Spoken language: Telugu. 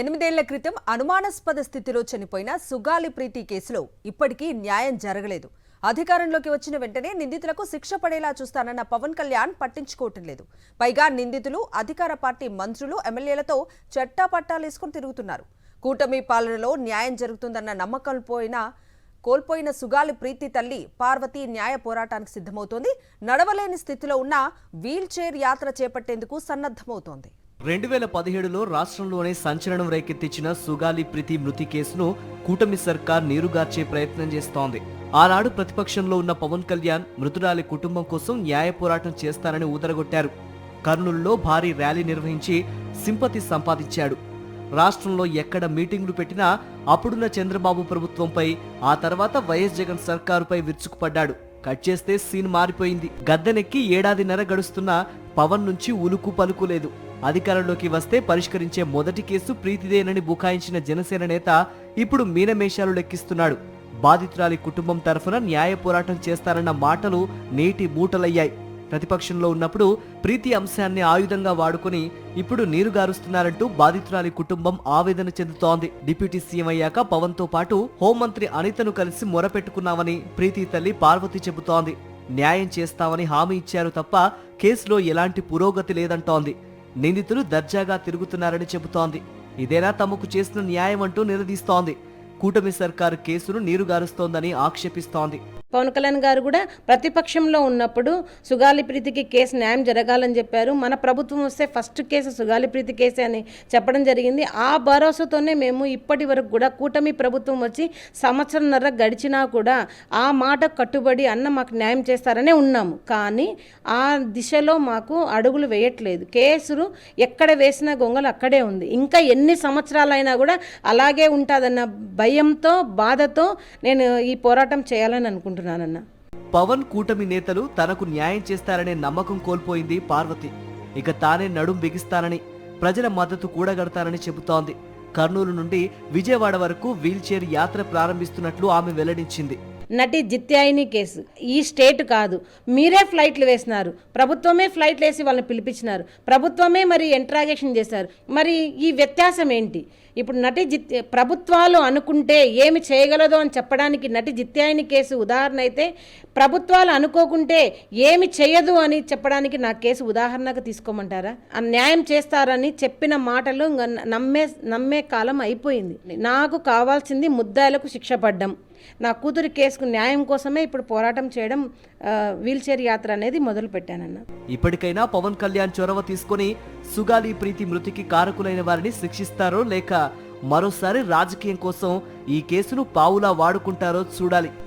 8 ఏళ్ల క్రితం అనుమానాస్పద స్థితిలో చనిపోయిన సుగాలి ప్రీతి కేసులో ఇప్పటికీ న్యాయం జరగలేదు. అధికారంలోకి వచ్చిన వెంటనే నిందితులకు శిక్ష పడేలా చూస్తానన్న పవన్ కళ్యాణ్ పట్టించుకోవటం లేదు. పైగా నిందితులు అధికార పార్టీ మంత్రులు, ఎమ్మెల్యేలతో చట్టాపట్టాలేసుకుని తిరుగుతున్నారు. కూటమి పాలనలో న్యాయం జరుగుతుందన్న నమ్మకం కోల్పోయిన సుగాలి ప్రీతి తల్లి పార్వతి న్యాయ పోరాటానికి సిద్ధమవుతోంది. నడవలేని స్థితిలో ఉన్న వీల్ చైర్ యాత్ర చేపట్టేందుకు సన్నద్ధమవుతోంది. 2017లో రాష్ట్రంలోనే సంచలనం రేకెత్తించిన సుగాలి ప్రీతి మృతి కేసును కూటమి సర్కార్ నీరుగార్చే ప్రయత్నం చేస్తోంది. ఆనాడు ప్రతిపక్షంలో ఉన్న పవన్ కళ్యాణ్ మృతురాలి కుటుంబం కోసం న్యాయ పోరాటం చేస్తారని ఊదరగొట్టారు. కర్నూలులో భారీ ర్యాలీ నిర్వహించి సింపతి సంపాదించాడు. రాష్ట్రంలో ఎక్కడ మీటింగ్లు పెట్టినా అప్పుడున్న చంద్రబాబు ప్రభుత్వంపై, ఆ తర్వాత వైఎస్ జగన్ సర్కారుపై విరుచుకుపడ్డాడు. కట్ చేస్తే సీన్ మారిపోయింది. గద్దెనెక్కి ఏడాదిన్నర గడుస్తున్నా పవన్ నుంచి ఉలుకు పలుకు లేదు. అధికారంలోకి వస్తే పరిష్కరించే మొదటి కేసు ప్రీతిదేనని బుకాయించిన జనసేన నేత ఇప్పుడు మీనమేషాలు లెక్కిస్తున్నాడు. బాధితురాలి కుటుంబం తరఫున న్యాయ పోరాటం చేస్తారన్న మాటలు నేటి మూటలయ్యాయి. ప్రతిపక్షంలో ఉన్నప్పుడు ప్రీతి అంశాన్ని ఆయుధంగా వాడుకుని ఇప్పుడు నీరుగారుస్తున్నారంటూ బాధితురాలి కుటుంబం ఆవేదన చెందుతోంది. డిప్యూటీ సీఎం అయ్యాక పవన్ తో పాటు హోంమంత్రి అనితను కలిసి మొరపెట్టుకున్నామని ప్రీతి తల్లి పార్వతి చెబుతోంది. న్యాయం చేస్తామని హామీ ఇచ్చారు తప్ప కేసులో ఎలాంటి పురోగతి లేదంటోంది. నిందితులు దర్జాగా తిరుగుతున్నారని చెబుతోంది. ఇదేనా తమకు చేసిన న్యాయం అంటూ నిలదీస్తోంది. కూటమి సర్కారు కేసును నీరుగారుస్తోందని ఆక్షేపిస్తోంది. పవన్ కళ్యాణ్ గారు కూడా ప్రతిపక్షంలో ఉన్నప్పుడు సుగాలి ప్రీతికి కేసు న్యాయం జరగాలని చెప్పారు. మన ప్రభుత్వం వస్తే ఫస్ట్ కేసు సుగాలి ప్రీతి కేసే అని చెప్పడం జరిగింది. ఆ భరోసాతోనే మేము ఇప్పటి వరకు కూడా కూటమి ప్రభుత్వం వచ్చి సంవత్సరంన్నర గడిచినా కూడా ఆ మాట కట్టుబడి మాకు న్యాయం చేస్తారనే ఉన్నాము. కానీ ఆ దిశలో మాకు అడుగులు వేయట్లేదు. కేసులు ఎక్కడ వేసిన గొంగలు అక్కడే ఉంది. ఇంకా ఎన్ని సంవత్సరాలైనా కూడా అలాగే ఉంటుందన్న భయంతో, బాధతో నేను ఈ పోరాటం చేయాలని అనుకుంటున్నాను. పవన్ కూటమి నేతలు తనకు న్యాయం చేస్తారనే నమ్మకం కోల్పోయింది పార్వతి. ఇక తానే నడుం బిగిస్తానని, ప్రజల మద్దతు కూడగడతానని చెబుతోంది. కర్నూలు నుండి విజయవాడ వరకు వీల్ చైర్ యాత్ర ప్రారంభిస్తున్నట్లు ఆమె వెల్లడించింది. నటి జిత్యాయిని కేసు ఈ స్టేట్ కాదు, మీరే ఫ్లైట్లు వేసినారు, ప్రభుత్వమే ఫ్లైట్లు వేసి వాళ్ళని పిలిపించినారు, ప్రభుత్వమే మరి ఇంట్రాగేషన్ చేశారు. మరి ఈ వ్యత్యాసం ఏంటి? ఇప్పుడు ప్రభుత్వాలు అనుకుంటే ఏమి చేయగలదో అని చెప్పడానికి నటి జిత్యాయిని కేసు ఉదాహరణ అయితే, ప్రభుత్వాలు అనుకోకుంటే ఏమి చేయదు అని చెప్పడానికి నా కేసు ఉదాహరణగా తీసుకోమంటారా? న్యాయం చేస్తారని చెప్పిన మాటలు నమ్మే కాలం అయిపోయింది. నాకు కావాల్సింది ముద్దాయిలకు శిక్ష పడ్డం. నా కూతురి కేసుకు న్యాయం కోసమే ఇప్పుడు పోరాటం చేయడం, వీల్ చైర్ యాత్ర అనేది మొదలు పెట్టానన్న. ఇప్పటికైనా పవన్ కళ్యాణ్ చొరవ తీసుకుని సుగాలి ప్రీతి మృతికి కారకులైన వారిని శిక్షిస్తారో, లేక మరోసారి రాజకీయం కోసం ఈ కేసును పావులా వాడుకుంటారో చూడాలి.